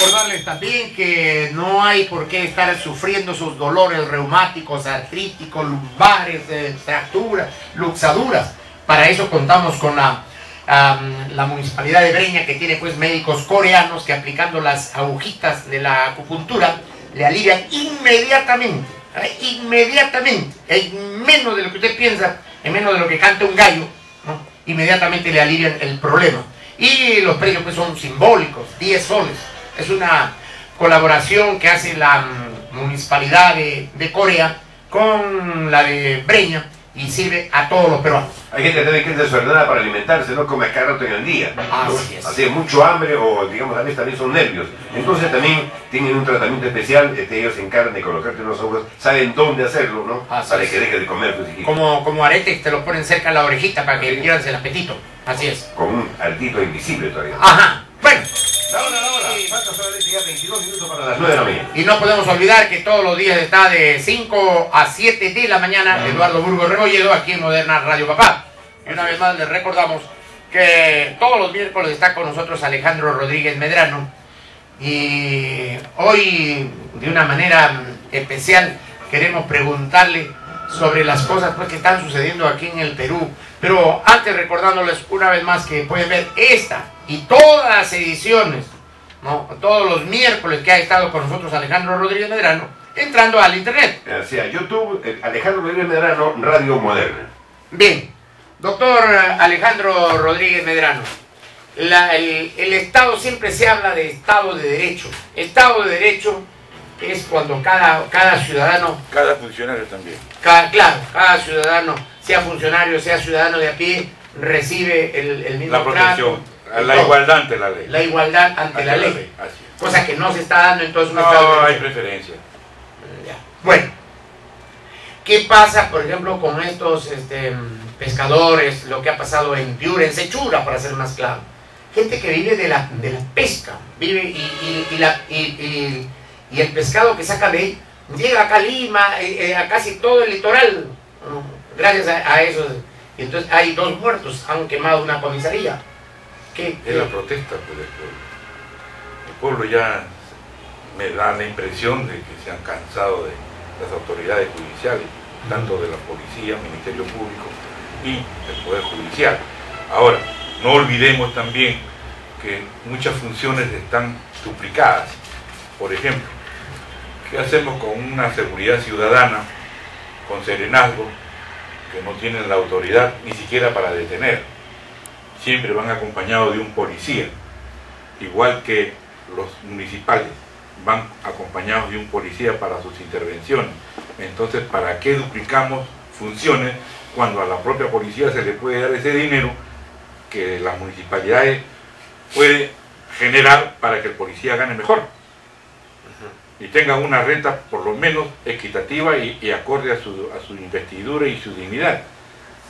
recordarles también que no hay por qué estar sufriendo sus dolores reumáticos, artríticos, lumbares, fracturas, luxaduras. Para eso contamos con la Municipalidad de Breña, que tiene pues médicos coreanos que, aplicando las agujitas de la acupuntura, le alivian inmediatamente, en menos de lo que usted piensa, en menos de lo que canta un gallo, ¿no? Inmediatamente le alivian el problema. Y los precios pues son simbólicos, 10 soles. Es una colaboración que hace la Municipalidad de Corea con la de Breña y sirve a todos los peruanos. Hay gente que tiene que es desordenada para alimentarse, no come cada rato en el día. Así es. Así es, mucho hambre o digamos a veces también son nervios. Entonces también tienen un tratamiento especial, ellos se encargan de colocarte unos agujas, saben dónde hacerlo, ¿no? Para que dejes de comer tus hijitos. Como aretes, te lo ponen cerca de la orejita para que pierdas el apetito. Así es. Con un artito invisible todavía. Ajá. Bueno. La hora. Falta solamente ya 22 minutos para las 9 de la mañana. Y no podemos olvidar que todos los días está de 5 a 7 de la mañana Eduardo Burgos Rebolledo aquí en Moderna Radio Papá. Y una vez más les recordamos que todos los miércoles está con nosotros Alejandro Rodríguez Medrano. Y hoy, de una manera especial, queremos preguntarle sobre las cosas pues, que están sucediendo aquí en el Perú. Pero antes, recordándoles una vez más que pueden ver esta y todas las ediciones, ¿no? Todos los miércoles que ha estado con nosotros Alejandro Rodríguez Medrano, entrando al internet. Hacia YouTube, Alejandro Rodríguez Medrano, Radio Moderna. Bien, doctor Alejandro Rodríguez Medrano, el Estado, siempre se habla de Estado de Derecho. Estado de Derecho es cuando cada ciudadano... Cada funcionario también. Cada ciudadano, sea funcionario, sea ciudadano de a pie, recibe el mismo la protección, trato, la igualdad ante la ley. La igualdad ante la ley. Así es. Cosa que no se está dando entonces. No hay preferencia. Ya. Bueno, ¿qué pasa, por ejemplo, con estos pescadores? Lo que ha pasado en Piura, en Sechura, para ser más claro. Gente que vive de la pesca, vive y el pescado que saca de ahí llega acá a Lima, a casi todo el litoral, gracias a eso. Entonces hay 2 muertos, han quemado una comisaría. Es la protesta pues, del pueblo. El pueblo ya me da la impresión de que se han cansado de las autoridades judiciales, tanto de la policía, Ministerio Público y del Poder Judicial. Ahora, no olvidemos también que muchas funciones están duplicadas. Por ejemplo, ¿qué hacemos con una seguridad ciudadana, con serenazgo, que no tienen la autoridad ni siquiera para detener? Siempre van acompañados de un policía, igual que los municipales van acompañados de un policía para sus intervenciones. Entonces, ¿para qué duplicamos funciones cuando a la propia policía se le puede dar ese dinero que las municipalidades pueden generar para que el policía gane mejor y tenga una renta por lo menos equitativa y acorde a su investidura y su dignidad?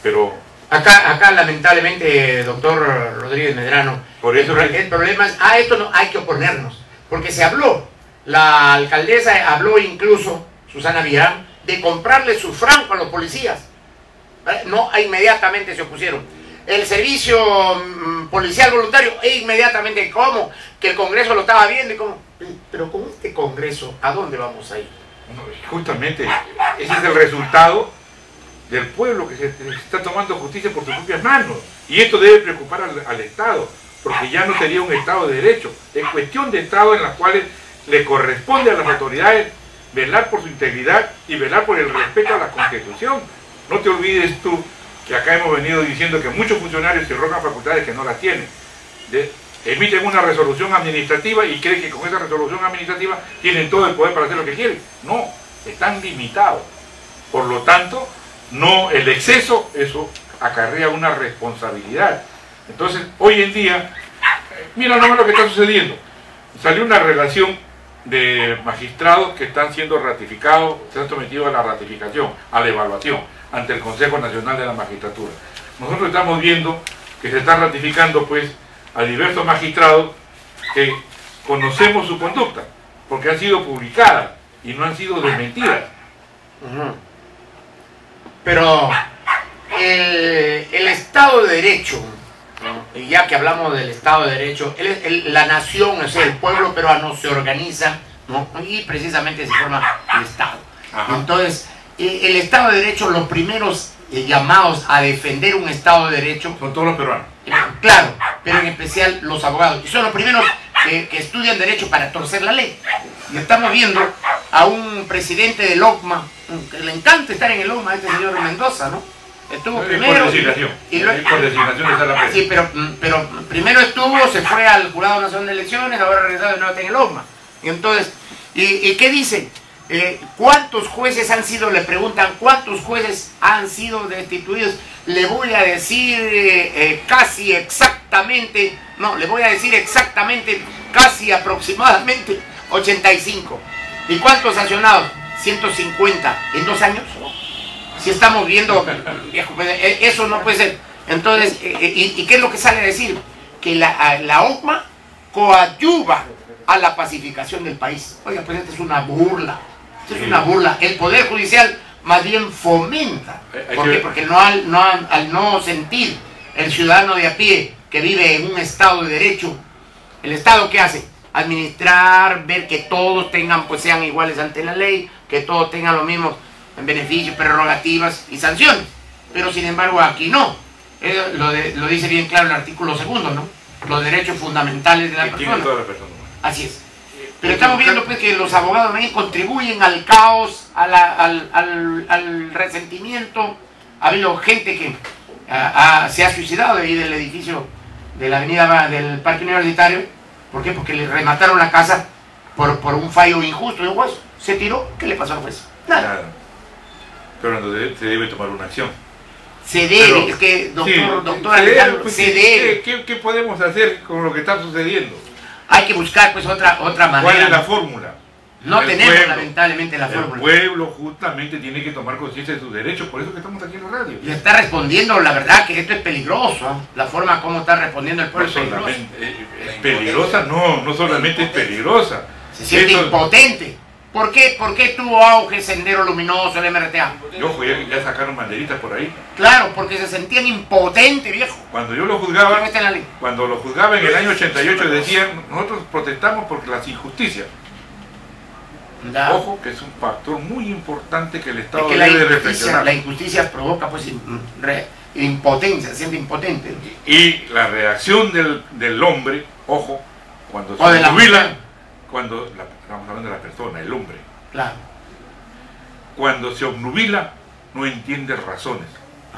Pero acá lamentablemente, doctor Rodríguez Medrano, por eso el problema es, a esto no hay que oponernos, porque se habló, la alcaldesa habló incluso, Susana Villarán, de comprarle su franco a los policías. No, inmediatamente se opusieron. El servicio policial voluntario, inmediatamente, ¿cómo? Que el Congreso lo estaba viendo y ¿cómo? Pero con este Congreso, ¿a dónde vamos a ir? Justamente, ese es el resultado del pueblo que se está tomando justicia por sus propias manos. Y esto debe preocupar al Estado, porque ya no sería un Estado de Derecho. Es cuestión de Estado en las cuales le corresponde a las autoridades velar por su integridad y velar por el respeto a la Constitución. No te olvides tú que acá hemos venido diciendo que muchos funcionarios se rogan facultades que no las tienen. Emiten una resolución administrativa y creen que con esa resolución administrativa tienen todo el poder para hacer lo que quieren. No, están limitados. Por lo tanto, no, el exceso, eso acarrea una responsabilidad. Entonces, hoy en día, mira nomás lo que está sucediendo. Salió una relación de magistrados que están siendo ratificados, se han sometido a la ratificación, a la evaluación, ante el Consejo Nacional de la Magistratura. Nosotros estamos viendo que se están ratificando, pues, a diversos magistrados que conocemos su conducta, porque han sido publicadas y no han sido desmentidas. Pero el Estado de Derecho, ¿no? ya que hablamos del Estado de Derecho, la nación, o sea, el pueblo peruano se organiza, ¿no? Y precisamente se forma el Estado. Ajá. Entonces, el Estado de Derecho, los primeros llamados a defender un Estado de Derecho Son todos los peruanos. Claro, pero en especial los abogados. Y son los primeros que estudian Derecho para torcer la ley. Y estamos viendo a un presidente del OCMA, que le encanta estar en el OCMA, este señor Mendoza, ¿no? Estuvo primero. Por designación. Y Por designación está la prensa. Sí, pero primero estuvo, se fue al Jurado Nacional de Elecciones, ahora regresado de nuevo está en el OCMA. Y entonces, ¿y qué dicen? ¿Cuántos jueces han sido, le preguntan, cuántos jueces han sido destituidos? Le voy a decir casi exactamente, no, le voy a decir exactamente, casi aproximadamente 85. ¿Y cuántos sancionados? 150 en 2 años. Si estamos viendo, eso no puede ser. Entonces, ¿y qué es lo que sale a decir? Que la OCMA coadyuva a la pacificación del país. Oiga, pues esta es una burla. Esto es una burla. El Poder Judicial más bien fomenta. ¿Por qué? Porque al no sentir el ciudadano de a pie que vive en un Estado de Derecho, ¿el Estado qué hace? Administrar, ver que todos tengan, pues sean iguales ante la ley, que todos tengan los mismos beneficios, prerrogativas y sanciones. Pero sin embargo aquí no. Lo dice bien claro el artículo 2, ¿no? Los derechos fundamentales de la persona. Así es. Pero estamos viendo pues que los abogados también contribuyen al caos, al resentimiento. Ha habido gente que se ha suicidado de ahí del edificio de la avenida del Parque Universitario. ¿Por qué? Porque le remataron la casa por un fallo injusto de un juez. Se tiró, ¿qué le pasó al juez? Nada. Pero se debe tomar una acción. Se debe, pero, es que doctor Alejandro, pues, se debe. ¿Qué podemos hacer con lo que está sucediendo? Hay que buscar pues otra manera. ¿Cuál es la fórmula? No tenemos lamentablemente la fórmula. El pueblo justamente tiene que tomar conciencia de sus derechos, por eso que estamos aquí en la radio. Y está respondiendo, la verdad que esto es peligroso, la forma como está respondiendo el pueblo no es peligrosa. No solamente es peligrosa. Se siente impotente. ¿Por qué tuvo auge Sendero Luminoso, el MRTA? Y ojo, ya sacaron banderitas por ahí. Claro, porque se sentían impotentes, viejo. Cuando yo lo juzgaba, en el año 88 decían, nosotros protestamos por las injusticias. Ya. Ojo, que es un factor muy importante que el Estado debe reflexionar. La injusticia provoca pues impotencia, se siente impotente. Y la reacción del hombre, ojo, cuando se jubila, estamos hablando de la persona, el hombre. Claro. Cuando se obnubila, no entiende razones.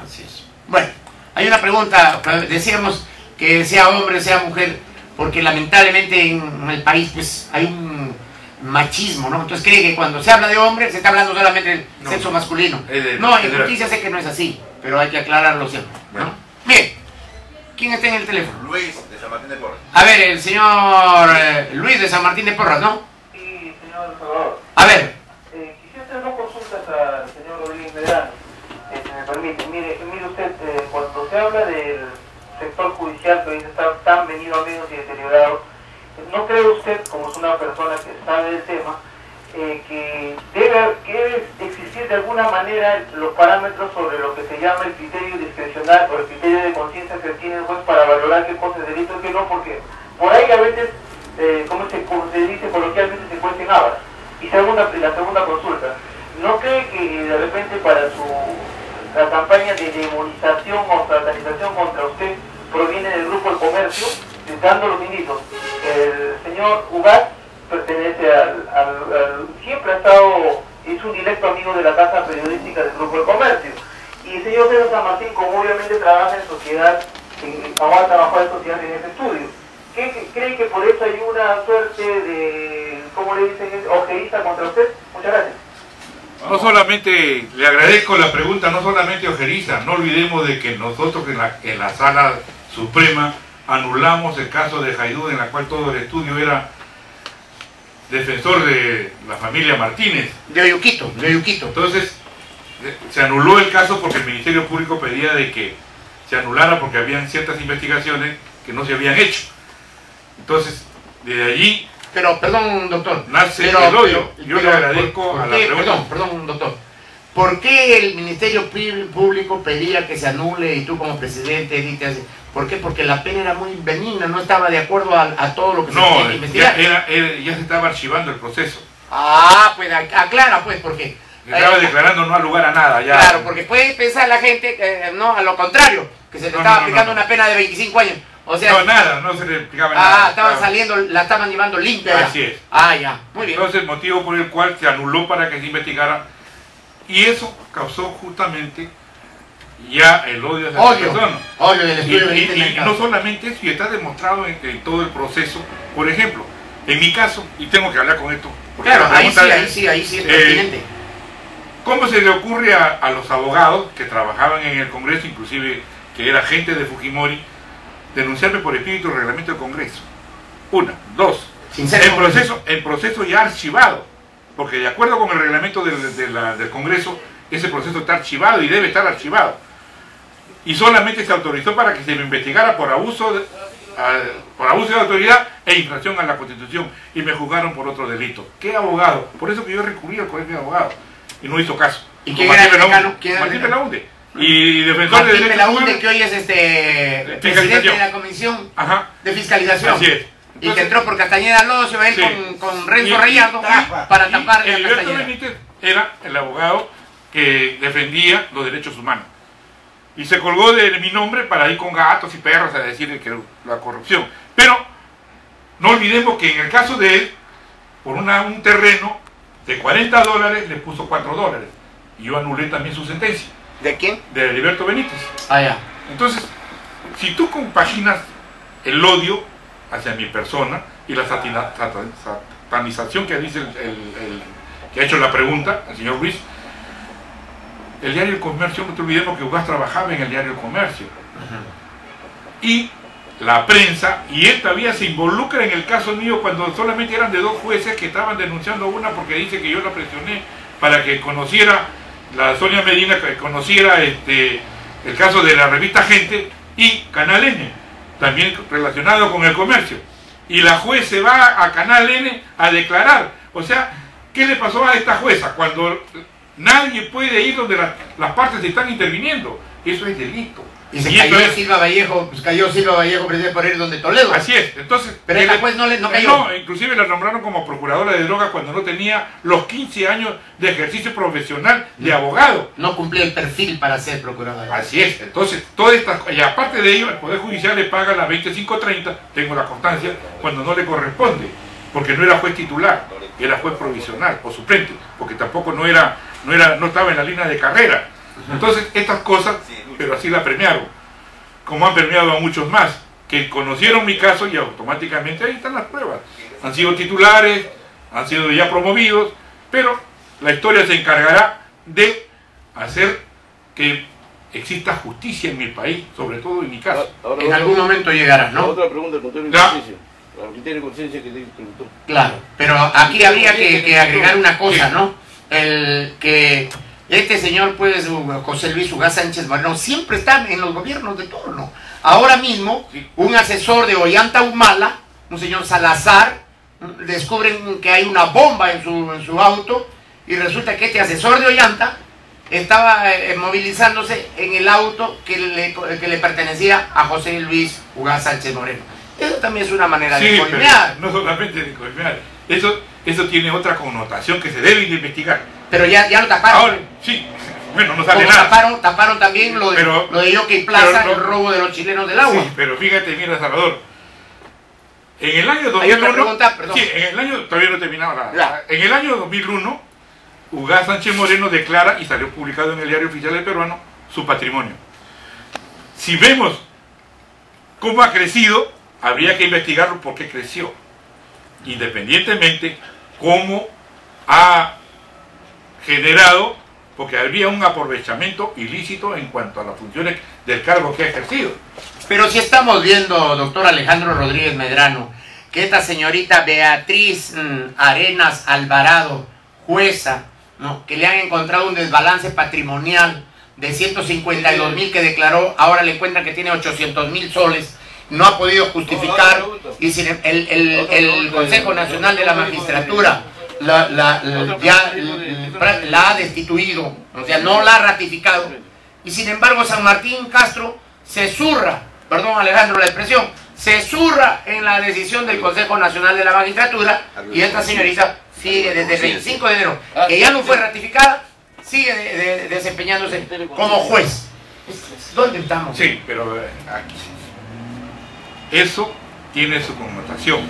Así es. Bueno, hay una pregunta, decíamos que sea hombre, sea mujer, porque lamentablemente en el país pues hay un machismo, ¿no? Entonces cree que cuando se habla de hombre se está hablando solamente del sexo masculino. No, en justicia sé que no es así, pero hay que aclararlo siempre, ¿no? Bueno. Bien, ¿quién está en el teléfono? Luis, de San Martín de Porras. A ver, el señor Luis de San Martín de Porras, ¿no? Sí, señor Salvador. A ver. Quisiera hacer 2 consultas al señor Rodríguez Medrano, si me permite. Mire usted, cuando se habla del sector judicial que hoy está tan venido a menos y deteriorado, ¿no cree usted, como es una persona que sabe del tema, que debe existir de alguna manera los parámetros sobre lo que se llama el criterio discrecional o el criterio de conciencia que tiene el juez para valorar qué cosa es delito y qué no? Porque por ahí a veces, como se dice coloquialmente, se cuecen habas. Y la segunda consulta, ¿no cree que de repente para la campaña de demonización o satanización contra usted proviene del grupo El Comercio? Citando los indicios, el señor Ugat pertenece siempre ha estado, es un directo amigo de la casa periodística del Grupo El Comercio. Y el señor César San Martín, como obviamente trabaja en sociedad, ha trabajado en sociedad en ese estudio, ¿cree que por eso hay una suerte de, ¿cómo le dicen?, ojeriza contra usted? Muchas gracias. No solamente, le agradezco la pregunta, no solamente ojeriza, no olvidemos de que nosotros en la Sala Suprema anulamos el caso de Jaidú, en la cual todo el estudio era defensor de la familia Martínez. De Oyuquito. Entonces, se anuló el caso porque el Ministerio Público pedía de que se anulara porque habían ciertas investigaciones que no se habían hecho. Entonces, desde allí... Pero, perdón, doctor. Nace el odio. Yo le agradezco a la pregunta. Perdón, doctor. ¿Por qué el Ministerio Público pedía que se anule y tú como presidente dices, ¿Por qué? Porque la pena era muy benigna, no estaba de acuerdo a todo lo que se tenía que investigar. Ya se estaba archivando el proceso. Ah, pues aclara, pues, porque... Estaba declarando no al lugar a nada, ya. Claro, porque puede pensar la gente, no, a lo contrario, que se le estaba aplicando una pena de 25 años. O sea, no, nada, no se le explicaba nada. Estaban saliendo, la estaban llevando limpia. Así es. Ya, muy bien. Entonces, motivo por el cual se anuló para que se investigara. Y eso causó justamente ya el odio de esa persona. Odio del estudio y no solamente eso, y está demostrado en todo el proceso. Por ejemplo, en mi caso, y tengo que hablar con esto. Claro, ahí sí es pertinente. ¿Cómo se le ocurre a los abogados que trabajaban en el Congreso, inclusive que era gente de Fujimori, denunciarme por espíritu del reglamento del Congreso? Una, dos, el proceso ya archivado, porque de acuerdo con el reglamento del Congreso, ese proceso está archivado y debe estar archivado. Y solamente se autorizó para que se lo investigara por abuso de autoridad e infracción a la Constitución, y me juzgaron por otro delito. ¿Qué abogado? Por eso que yo recurrí al Colegio de Abogados y no hizo caso. ¿Y quién era el decano? Martín Belaunde. Y defensor de derechos humanos, que hoy es presidente de la Comisión de Fiscalización. Así es. Entonces, y que entró por Castañeda Alonso, él con Renzo Reyardo, para tapar a Castañeda. Alberto Benítez era el abogado que defendía los derechos humanos. Y se colgó de mi nombre para ir con gatos y perros a decir que la corrupción. Pero no olvidemos que en el caso de él, por un terreno de $40 le puso $4. Y yo anulé también su sentencia. ¿De quién? De Heriberto Benítez. Ya. Entonces, si tú compaginas el odio hacia mi persona y la satanización que dice que ha hecho la pregunta, el señor Ruiz, el diario El Comercio, no te olvidemos que Ugaz trabajaba en el diario El Comercio. Y la prensa, y él todavía se involucra en el caso mío cuando solamente eran de 2 jueces que estaban denunciando a una porque dice que yo la presioné para que conociera, la Sonia Medina, que conociera el caso de la revista Gente y Canal N, también relacionado con el comercio. Y la juez se va a Canal N a declarar. O sea, ¿qué le pasó a esta jueza? Cuando nadie puede ir donde las partes están interviniendo. Eso es delito. Y se cayó Silva Vallejo, presidente por ir donde Toledo. Así es, entonces... Pero esta juez no cayó. No, inclusive la nombraron como procuradora de drogas cuando no tenía los 15 años de ejercicio profesional de abogado. No cumplía el perfil para ser procuradora. Así es, entonces, todas estas... Y aparte de ello, el Poder Judicial le paga la 2530, tengo la constancia, cuando no le corresponde, porque no era juez titular, era juez provisional o suplente, porque tampoco no estaba en la línea de carrera. Entonces, estas cosas, pero así la premiaron, como han premiado a muchos más, que conocieron mi caso y automáticamente ahí están las pruebas. Han sido titulares, han sido ya promovidos, pero la historia se encargará de hacer que exista justicia en mi país, sobre todo en mi caso. Ahora, en algún momento llegará, ¿no? Otra pregunta, el control de conciencia. La que tiene conciencia que te preguntó. Claro, pero aquí habría que agregar una cosa, ¿no? Que este señor, pues, José Luis Ugaz Sánchez Moreno, siempre está en los gobiernos de turno. Ahora mismo, un asesor de Ollanta Humala, un señor Salazar, descubren que hay una bomba en su auto, y resulta que este asesor de Ollanta estaba movilizándose en el auto que le pertenecía a José Luis Ugaz Sánchez Moreno. Eso también es una manera de coimear. No solamente de coimear, eso tiene otra connotación que se debe de investigar. Pero ya lo taparon. Ahora, sí, bueno, no sale nada. Taparon también lo de Jockey Plaza, el robo de los chilenos del agua. Sí, pero fíjate, mira, Salvador, en el año 2001... Hay otra pregunta, perdón. Sí, todavía no he terminado nada. En el año 2001, Ugaz Sánchez Moreno declara, y salió publicado en el Diario Oficial del Peruano, su patrimonio. Si vemos cómo ha crecido, habría que investigarlo por qué creció, independientemente cómo ha generado, porque había un aprovechamiento ilícito en cuanto a las funciones del cargo que ha ejercido. Pero si estamos viendo, doctor Alejandro Rodríguez Medrano, que esta señorita Beatriz Arenas Alvarado, jueza, ¿no?, que le han encontrado un desbalance patrimonial de 152.000 que declaró, ahora le encuentran que tiene 800.000 soles, no ha podido justificar, y sin el Consejo Nacional de la Magistratura la ha destituido, o sea, no la ha ratificado, y sin embargo San Martín Castro se zurra perdón Alejandro la expresión, se zurra en la decisión del Consejo Nacional de la Magistratura y esta señorita sigue desde el 25 de enero, que ya no fue ratificada, sigue desempeñándose como juez. ¿Dónde estamos? Sí, pero aquí. Eso tiene su connotación.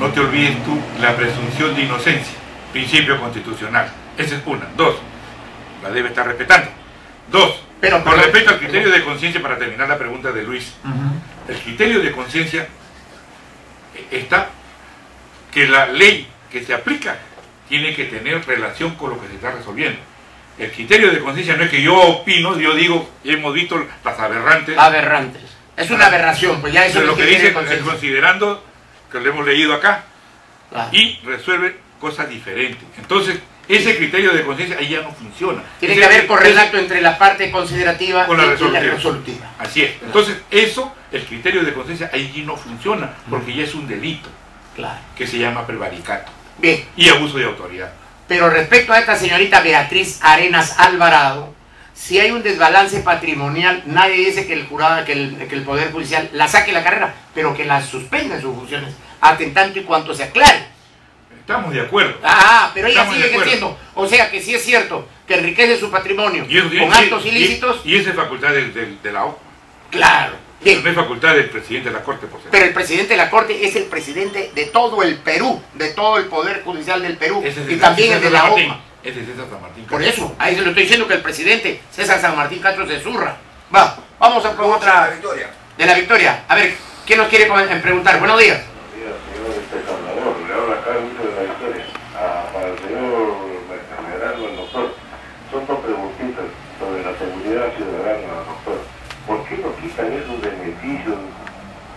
No te olvides tú la presunción de inocencia, principio constitucional. Esa es una. Dos, la debe estar respetando. Dos, con respecto al criterio de conciencia, para terminar la pregunta de Luis, el criterio de conciencia está que la ley que se aplica tiene que tener relación con lo que se está resolviendo. El criterio de conciencia no es que yo opino, yo digo, hemos visto las aberrantes. Aberrantes. Es una aberración, pues ya eso es lo que dice, considerando que lo hemos leído acá, y resuelve cosas diferentes. Entonces, ese criterio de conciencia ahí ya no funciona. Tiene que haber correlato entre la parte considerativa con la y la resolutiva. Así es. Entonces, eso, el criterio de conciencia ahí no funciona, porque ya es un delito, que se llama prevaricato. Bien. Y abuso de autoridad. Pero respecto a esta señorita Beatriz Arenas Alvarado, si hay un desbalance patrimonial, nadie dice que el jurado, que el Poder Judicial la saque la carrera, pero que la suspenda en sus funciones, tanto y cuanto se aclare. Estamos de acuerdo. Pero ella sigue ejerciendo. O sea que sí es cierto que enriquece su patrimonio con actos ilícitos. Y esa es facultad de la OCU. Claro. Bien. No es facultad del presidente de la Corte, por cierto. Pero el presidente de la Corte es el presidente de todo el Perú, de todo el Poder Judicial del Perú, y también el de la OCU. Ese es César San Martín. Por eso, ahí se lo estoy diciendo que el presidente César San Martín Castro se zurra. Vamos a con otra de la Victoria. A ver, ¿quién nos quiere preguntar? Buenos días. Buenos días, señor Salvador. Le habla acá mucho de la Victoria. Para el señor Medrano, el doctor, son dos preguntitas sobre la seguridad ciudadana, doctor. ¿Por qué no quitan esos beneficios?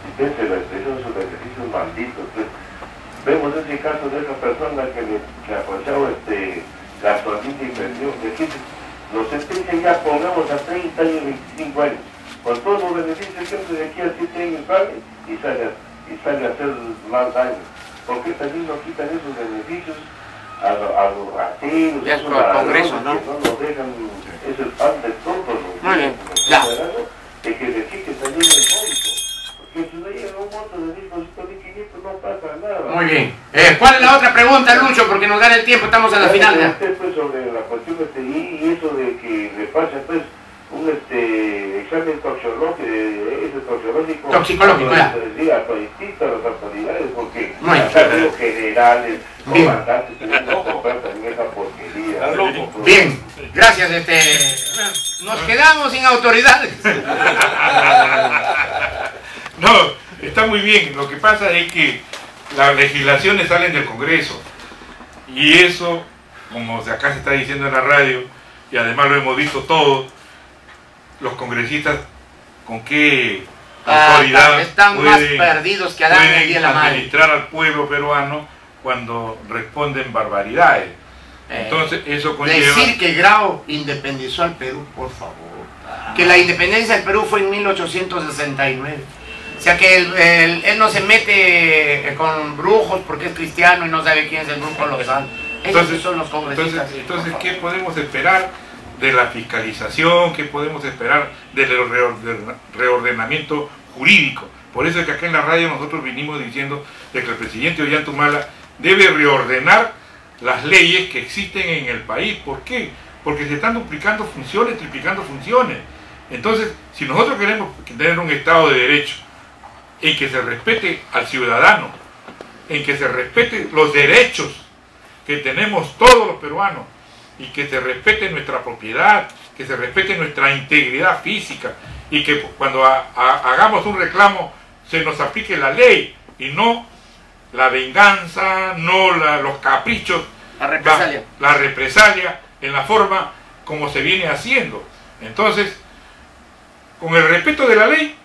Dispense la expresión, esos beneficios malditos. Pues, vemos ese caso de esa persona que aprovechaba la actualmente inversión. Los sentencian ya, pongamos a 30 años, 25 años. Con todos los beneficios que de aquí a 7 años sale y sale a hacer más daño. ¿Por qué también no quitan esos beneficios a los rateros? Ya es por el Congreso, ¿no? Que no nos dejan ese pan de todo. Muy bien, ya. De que le quiten también el monto. Porque si no llega un monto de 1.500 no pasa nada. Muy bien. ¿Cuál es la otra pregunta, Lucho? Porque nos gana el tiempo, estamos en la final. Usted, pues, sobre la cuestión y eso de que le pase, pues, un examen toxicológico ya. A todas las autoridades, porque los generales, comandantes, tenemos que comprar también esa porquería. Bien, gracias. Nos quedamos sin autoridades. No, está muy bien. Lo que pasa es que las legislaciones salen del Congreso y eso, como acá se está diciendo en la radio, y además lo hemos visto todos, los congresistas con qué autoridad están más perdidos que Adán el día de la madre. Administrar al pueblo peruano cuando responden barbaridades. Entonces eso conlleva... Decir que Grau independizó al Perú, por favor. Que la independencia del Perú fue en 1869. O sea que él no se mete con brujos porque es cristiano y no sabe quién es el brujo Lozano. Esos son los congresistas. Entonces ¿qué podemos esperar de la fiscalización? ¿Qué podemos esperar del reordenamiento jurídico? Por eso es que acá en la radio nosotros vinimos diciendo de que el presidente Ollantumala debe reordenar las leyes que existen en el país. ¿Por qué? Porque se están duplicando funciones, triplicando funciones. Entonces, si nosotros queremos tener un Estado de Derecho en que se respete al ciudadano, en que se respeten los derechos que tenemos todos los peruanos, y que se respete nuestra propiedad, que se respete nuestra integridad física, y que cuando hagamos un reclamo se nos aplique la ley y no la venganza, no los caprichos, la represalia en la forma como se viene haciendo. Entonces, con el respeto de la ley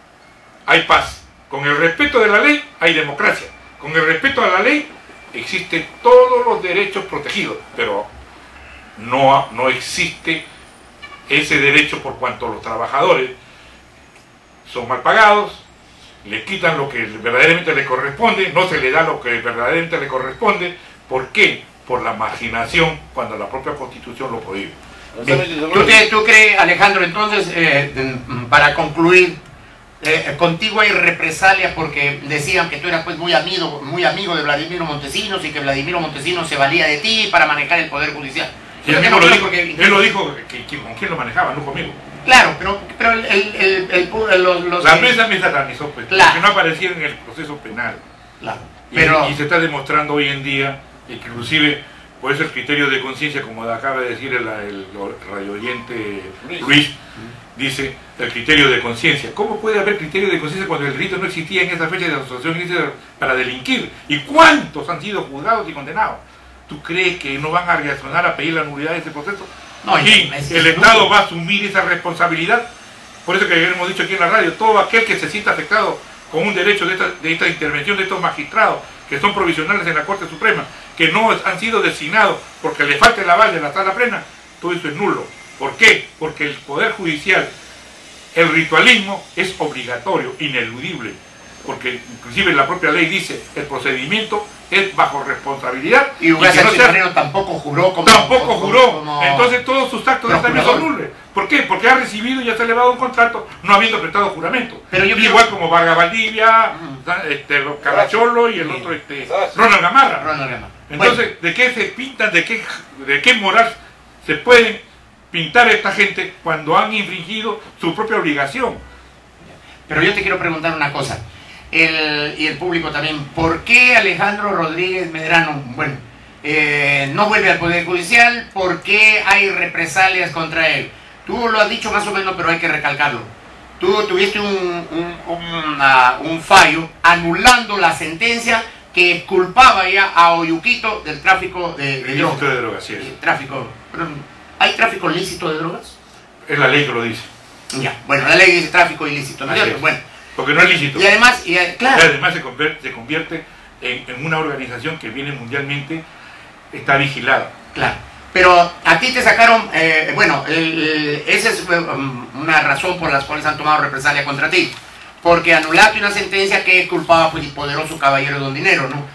hay paz, con el respeto de la ley hay democracia, con el respeto a la ley existen todos los derechos protegidos, pero no existe ese derecho por cuanto los trabajadores son mal pagados, le quitan lo que verdaderamente le corresponde, no se le da lo que verdaderamente le corresponde. ¿Por qué? Por la marginación, cuando la propia Constitución lo prohíbe. ¿Tú crees, Alejandro, entonces, para concluir, contigo hay represalia porque decían que tú eras pues muy amigo de Vladimiro Montesinos y que Vladimiro Montesinos se valía de ti para manejar el Poder Judicial. Sí, él lo dijo, él lo dijo que con quién lo manejaba, no conmigo. Claro, pero la prensa me satanizó, pues, claro, porque no aparecía en el proceso penal. Claro, y se está demostrando hoy en día, inclusive, por eso el criterio de conciencia, como acaba de decir el radio oyente Luis, dice el criterio de conciencia. ¿Cómo puede haber criterio de conciencia cuando el delito no existía en esa fecha de la asociación ilícita para delinquir? ¿Y cuántos han sido juzgados y condenados? ¿Tú crees que no van a reaccionar a pedir la nulidad de ese proceso? No, y el Estado va a asumir esa responsabilidad. Por eso que hemos dicho aquí en la radio, todo aquel que se sienta afectado con un derecho de esta intervención de estos magistrados que son provisionales en la Corte Suprema, que no han sido designados porque le falta el aval de la sala plena, todo eso es nulo. ¿Por qué? Porque el Poder Judicial, el ritualismo es obligatorio, ineludible, porque inclusive la propia ley dice el procedimiento es bajo responsabilidad. Y Ugasa Chimarrero tampoco juró como... Entonces todos sus actos también son nulos. ¿Por qué? Porque ha recibido y ya se ha elevado un contrato no habiendo prestado juramento. Pero igual como Vargas Valdivia, Caracholo y el otro Ronald Gamarra. Entonces, ¿de qué se pintan? ¿De qué moral se pueden pintar a esta gente cuando han infringido su propia obligación? Pero yo te quiero preguntar una cosa, y el público también, ¿por qué Alejandro Rodríguez Medrano, bueno, no vuelve al Poder Judicial? ¿Por qué hay represalias contra él? Tú lo has dicho más o menos, pero hay que recalcarlo. Tú tuviste un fallo anulando la sentencia que culpaba ya a Oyuquito del tráfico de drogas. De drogas, sí. ¿Hay tráfico ilícito de drogas? Es la ley que lo dice. Ya, bueno, la ley dice tráfico ilícito, ¿no es cierto? Bueno. Porque no es lícito. Y además, claro. Y además se convierte en una organización que viene mundialmente, está vigilada. Claro. Pero a ti te sacaron, esa es una razón por las cuales han tomado represalia contra ti. Porque anulaste una sentencia que culpaba pues, el poderoso caballero Don Dinero, ¿no?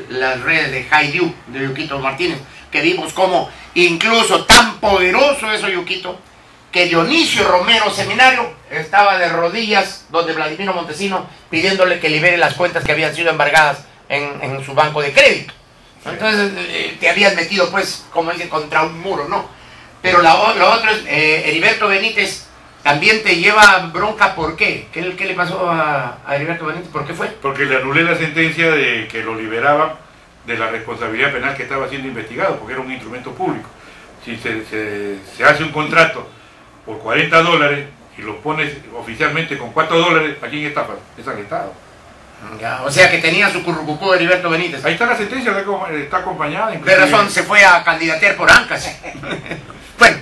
Las redes de Haidiu, de Yuquito Martínez, que vimos como incluso tan poderoso es Yuquito, que Dionisio Romero Seminario estaba de rodillas donde Vladimiro Montesinos pidiéndole que libere las cuentas que habían sido embargadas en su banco de crédito. Entonces te habías metido pues, como dicen, contra un muro, ¿no? Pero lo otro es, Heriberto Benítez también te lleva bronca, ¿por qué? ¿Qué le pasó a Heriberto Benítez? ¿Por qué fue? Porque le anulé la sentencia de que lo liberaba de la responsabilidad penal que estaba siendo investigado, porque era un instrumento público. Si se hace un contrato por $40 y lo pones oficialmente con $4, ¿a quién estafa? Es al Estado. Ya, o sea que tenía su currucucú de Heriberto Benítez. Ahí está la sentencia, está acompañada. De razón, se fue a candidatear por Ancas. Bueno,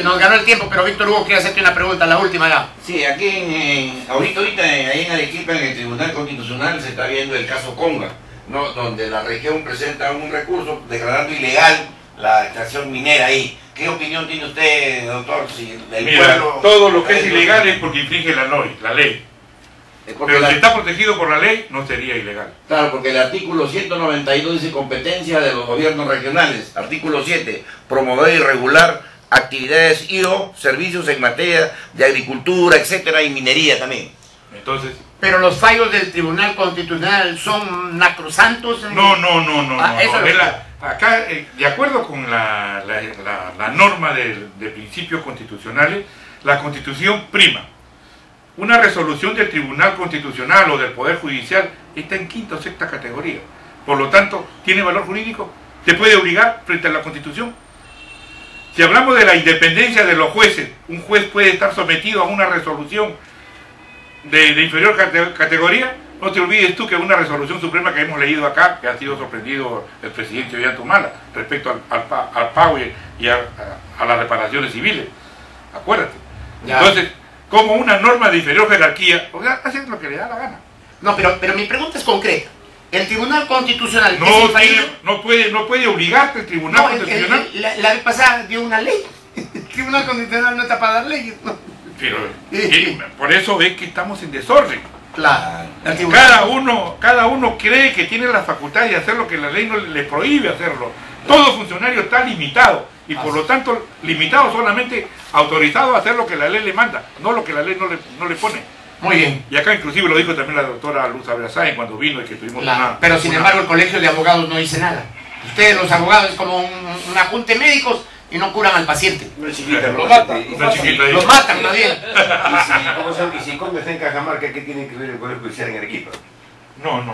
nos ganó el tiempo, pero Víctor Hugo quiere hacerte una pregunta, la última ya. Sí, aquí ahorita ahí en Arequipa, en el Tribunal Constitucional, se está viendo el caso Conga, ¿no? Donde la región presenta un recurso declarando ilegal la extracción minera ahí. ¿Qué opinión tiene usted, doctor? Si pueblo, todo lo que es ilegal es porque infringe la ley. Pero si está protegido por la ley, no sería ilegal. Claro, porque el artículo 192 dice competencia de los gobiernos regionales. Artículo 7, promover y regular actividades o servicios en materia de agricultura, etcétera, y minería también. Entonces... Pero los fallos del Tribunal Constitucional son sacrosantos. No. Acá, de acuerdo con la norma de principios constitucionales, la Constitución prima. Una resolución del Tribunal Constitucional o del Poder Judicial está en quinta o sexta categoría. Por lo tanto, ¿tiene valor jurídico? ¿Se puede obligar frente a la Constitución? Si hablamos de la independencia de los jueces, un juez puede estar sometido a una resolución de inferior categoría. No te olvides tú que una resolución suprema que hemos leído acá, que ha sido sorprendido el presidente Ollantumala respecto al pago y a las reparaciones civiles. Acuérdate. Ya. Entonces, como una norma de inferior jerarquía, o sea, hacen lo que le da la gana. No, pero mi pregunta es concreta. El Tribunal Constitucional no puede obligarte el Tribunal Constitucional. La vez pasada dio una ley. El Tribunal Constitucional no está para dar leyes, ¿no? Pero por eso es que estamos en desorden. Claro. Cada uno cree que tiene la facultad de hacer lo que la ley no le prohíbe hacerlo. Todo funcionario está limitado y por lo tanto limitado solamente autorizado a hacer lo que la ley le manda, no lo que la ley no le pone. Muy bien. Y acá inclusive lo dijo también la doctora Luz Abrazáin cuando vino y que tuvimos Pero sin embargo el colegio de abogados no dice nada. Ustedes los abogados es como un apunte médicos y no curan al paciente. No es chiquita, lo matan. Los matan más bien. Y si Conga está en Cajamarca, ¿qué tiene que ver el Poder Judicial en Arequipa? No.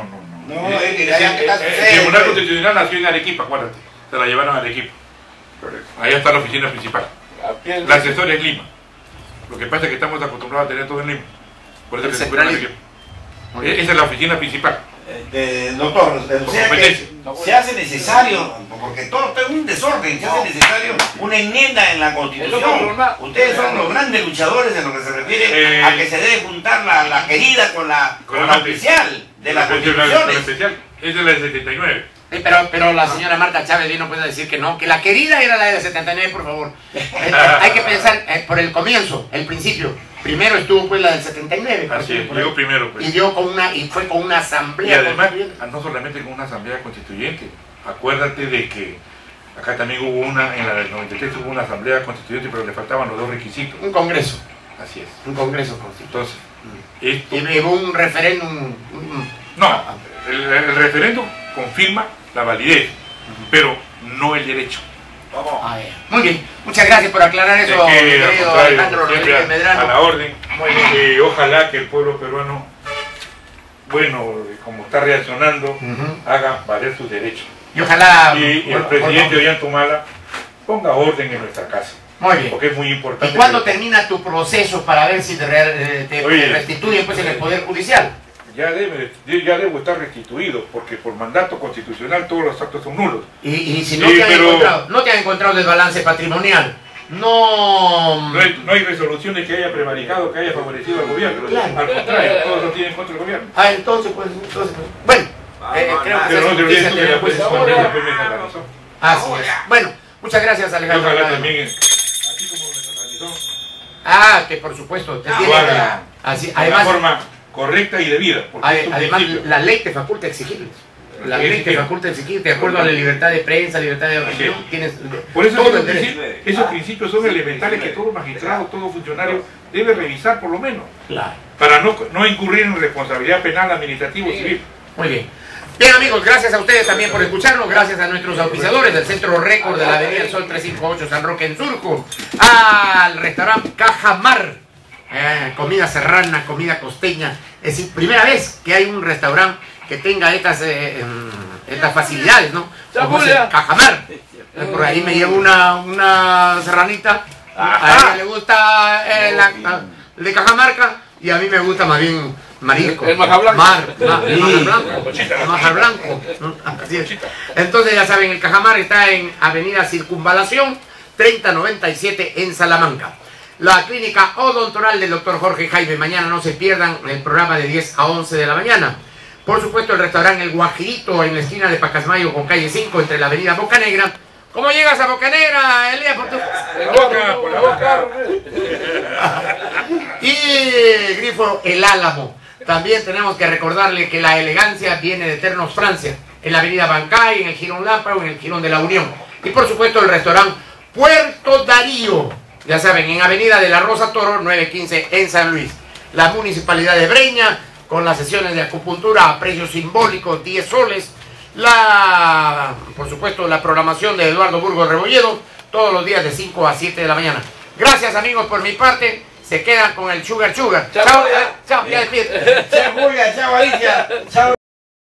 El Tribunal Constitucional nació en Arequipa, acuérdate. Se la llevaron a Arequipa. Allá está la oficina principal. La asesora es Lima. Lo que pasa es que estamos acostumbrados a tener todo en Lima. Por eso que se fueron a Arequipa. Esa es la oficina principal. Doctor, o sea que se hace necesario, porque todo es un desorden, se hace necesario una enmienda en la Constitución. Ustedes son los grandes luchadores en lo que se refiere a que se debe juntar la querida con la oficial de las constituciones. Esa es la del 79. Pero la señora Marta Chávez no puede decir que no, que la querida era la del 79, por favor. Hay que pensar por el comienzo, el principio. Primero estuvo pues la del 79. Así es, llegó primero pues. Y fue con una asamblea. Y además, no solamente con una asamblea constituyente, acuérdate de que acá también hubo una, en la del 93 hubo una asamblea constituyente, pero le faltaban los dos requisitos. Un congreso. Así es. Un congreso constituyente. Entonces, y hubo un referéndum. No, el referéndum confirma la validez, pero no el derecho. Muy bien, muchas gracias por aclarar eso, querido Alejandro Rodríguez Medrano. A la orden. Ojalá que el pueblo peruano, bueno, como está reaccionando, haga valer sus derechos. Y ojalá y el presidente Ollantumala ponga orden en nuestra casa. Muy bien. Porque es muy importante. ¿Y cuándo termina tu proceso para ver si te restituyen pues en el Poder Judicial? Ya debo estar restituido, porque por mandato constitucional todos los actos son nulos. Y si no te han encontrado desbalance patrimonial, no hay resoluciones que haya prevaricado, que haya favorecido al gobierno. Claro. Al contrario, todos lo tienen contra el gobierno. Entonces pues, bueno, creo que pero no te olvides que la puedes poner la primera razón. Así es. Bueno, muchas gracias, Alejandro. Ojalá también, así como nuestra tradición. Que por supuesto, te así, además, de forma correcta y debida. Además, la ley te faculta a exigirles. La ley te faculta a exigir, de acuerdo a la libertad de prensa, libertad de opinión, tienes por eso todo el derecho. Esos principios son elementales que todo magistrado, todo funcionario debe revisar por lo menos. Claro. Para no incurrir en responsabilidad penal, administrativa o civil. Muy bien. Bien amigos, gracias a ustedes también por escucharnos, gracias a nuestros auspiciadores del Centro Récord de la Avenida del Sol 358 San Roque en Surco, al restaurante Cajamar, comida serrana, comida costeña. Es decir, primera vez que hay un restaurante que tenga estas facilidades, ¿no? Como es el Cajamar. Por ahí me llevo una serranita, a ella le gusta el de Cajamarca y a mí me gusta más bien marisco. El maja blanco. Maja blanco. Así es. Entonces ya saben, el Cajamar está en Avenida Circunvalación 3097 en Salamanca. La clínica odontoral del doctor Jorge Jaime. Mañana no se pierdan el programa de 10 a 11 de la mañana. Por supuesto, el restaurante El Guajirito en la esquina de Pacasmayo con calle 5 entre la avenida Bocanegra. ¿Cómo llegas a Bocanegra, Elías? Por la boca. Y Grifo El Álamo. También tenemos que recordarle que la elegancia viene de Eternos Francia, en la avenida Bancay, en el Jirón Lampa o en el Jirón de la Unión. Y por supuesto el restaurante Puerto Darío, ya saben, en avenida de la Rosa Toro 915 en San Luis. La municipalidad de Breña, con las sesiones de acupuntura a precios simbólicos, 10 soles. Por supuesto, la programación de Eduardo Burgos Rebolledo, todos los días de 5 a 7 de la mañana. Gracias amigos por mi parte. Se quedan con el Sugar. Chao, ya despide. Chao, Alicia. Chao.